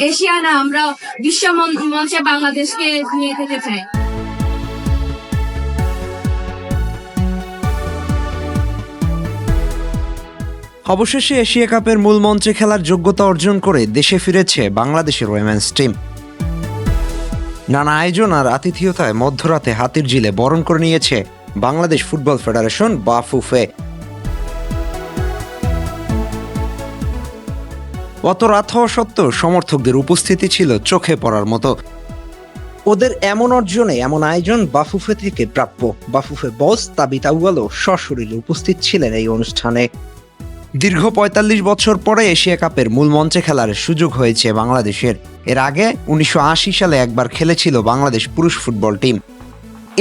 Asia না, আমরা বিশ্ব মঞ্চে বাংলাদেশকে নিয়ে যেতে চাই। অবশেষে এশিয়া কাপের মূল মঞ্চে খেলার যোগ্যতা অর্জন করে দেশে ফিরেছে বাংলাদেশের উইমেন্স টিম। নানা আয়োজন আর আতিথেয়তায় মধ্যরাতে হাতিরঝিলে বরণ করে নিয়েছে বাংলাদেশ ফুটবল ফেডারেশন বাফুফে। অত রাত হওয়া সত্ত্বেও সমর্থকদের উপস্থিতি ছিল চোখে পড়ার মতো। ওদের এমন অর্জনে এমন আয়োজন বাফুফে থেকে প্রাপ্য। বাফুফে বস তাবিত আউয়ালও সশরীরে উপস্থিত ছিলেন এই অনুষ্ঠানে। দীর্ঘ ৪৫ বছর পরে এশিয়া কাপের মূল মঞ্চে খেলার সুযোগ হয়েছে বাংলাদেশের। এর আগে ১৯৮০ সালে একবার খেলেছিল বাংলাদেশ পুরুষ ফুটবল টিম।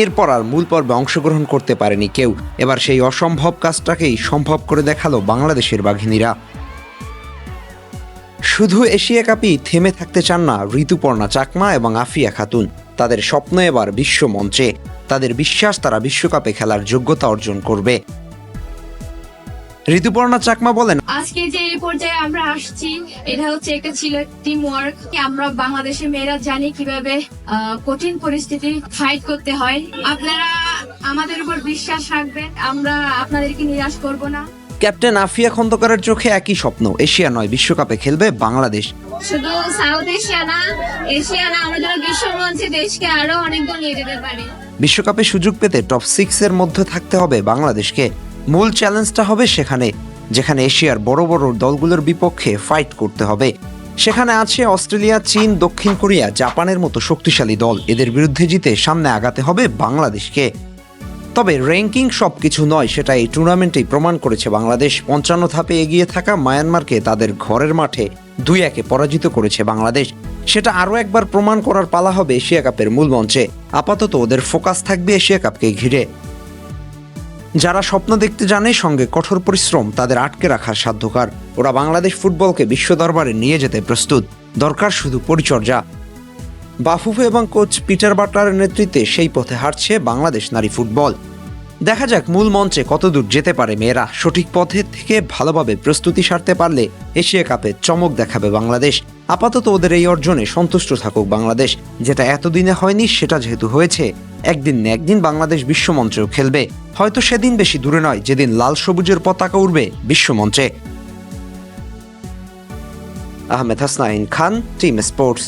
এরপর আর মূল পর্বে অংশগ্রহণ করতে পারেনি কেউ। এবার সেই অসম্ভব কাজটাকেই সম্ভব করে দেখালো বাংলাদেশের বাঘিনীরা। শুধু এশিয়া কাপই থেমে থাকতে চান না ঋতুপর্ণা চাকমা এবং আফিয়া খাতুন। তাদের স্বপ্ন এবার বিশ্ব মঞ্চে। তাদের বিশ্বাস তারা বিশ্বকাপে খেলার যোগ্যতা অর্জন করবে। ঋতুপর্ণা চাকমা বলেন, আজকে যে এই পর্যায়ে আমরা আসছি, এটা হচ্ছে একটা ছিল টিম ওয়ার্ক। আমরা বাংলাদেশের মেয়েরা জানি কিভাবে কঠিন পরিস্থিতি ফাইট করতে হয়। আপনারা আমাদের উপর বিশ্বাস রাখবেন, আমরা আপনাদেরকে নিরাশ করব না। ক্যাপ্টেন আফিয়া খন্দকারের চোখে একই স্বপ্ন, এশিয়া নয় বিশ্বকাপে খেলবে বাংলাদেশ। শুধু সাউথ এশিয়া না, এশিয়া না, আমাদের বিশ্ব মঞ্চে দেশকে আরো অনেক দূর নিয়ে যেতে পারি। বিশ্বকাপে সুযোগ পেতে টপ 6 এর মধ্যে থাকতে হবে বাংলাদেশকে। মূল চ্যালেঞ্জটা হবে সেখানে, যেখানে এশিয়ার বড় বড় দলগুলোর বিপক্ষে ফাইট করতে হবে। সেখানে আছে অস্ট্রেলিয়া, চীন, দক্ষিণ কোরিয়া, জাপানের মতো শক্তিশালী দল। এদের বিরুদ্ধে জিতে সামনে আগাতে হবে বাংলাদেশকে। তবে র্যাঙ্কিং সবকিছু নয়, সেটা এই টুর্নামেন্টেই প্রমাণ করেছে বাংলাদেশ। ৫৫ ধাপে এগিয়ে থাকা মায়ানমারকে তাদের ঘরের মাঠে ২-১ পরাজিত করেছে বাংলাদেশ। সেটা আরও একবার প্রমাণ করার পালা হবে এশিয়া কাপের মূল মঞ্চে। আপাতত ওদের ফোকাস থাকবে এশিয়া কাপকে ঘিরে। যারা স্বপ্ন দেখতে জানে, সঙ্গে কঠোর পরিশ্রম, তাদের আটকে রাখার সাধ্যকার। ওরা বাংলাদেশ ফুটবলকে বিশ্ব দরবারে নিয়ে যেতে প্রস্তুত। দরকার শুধু পরিচর্যা। বাফুফে এবং কোচ পিটার বাটলারের নেতৃত্বে সেই পথে হাঁটছে বাংলাদেশ নারী ফুটবল। দেখা যাক মূল মঞ্চে কতদূর যেতে পারে মেয়েরা। সঠিক পথে থেকে ভালোভাবে প্রস্তুতি সারতে পারলে এশিয়া কাপে চমক দেখাবে বাংলাদেশ। আপাতত ওদের এই অর্জনে সন্তুষ্ট থাকুক বাংলাদেশ। যেটা এতদিনে হয়নি, সেটা যেহেতু হয়েছে, একদিন না একদিন বাংলাদেশ বিশ্বমঞ্চেও খেলবে। হয়তো সেদিন বেশি দূরে নয়, যেদিন লাল সবুজের পতাকা উড়বে বিশ্বমঞ্চে। আহমেদ হাসনাইন খান, টিম স্পোর্টস।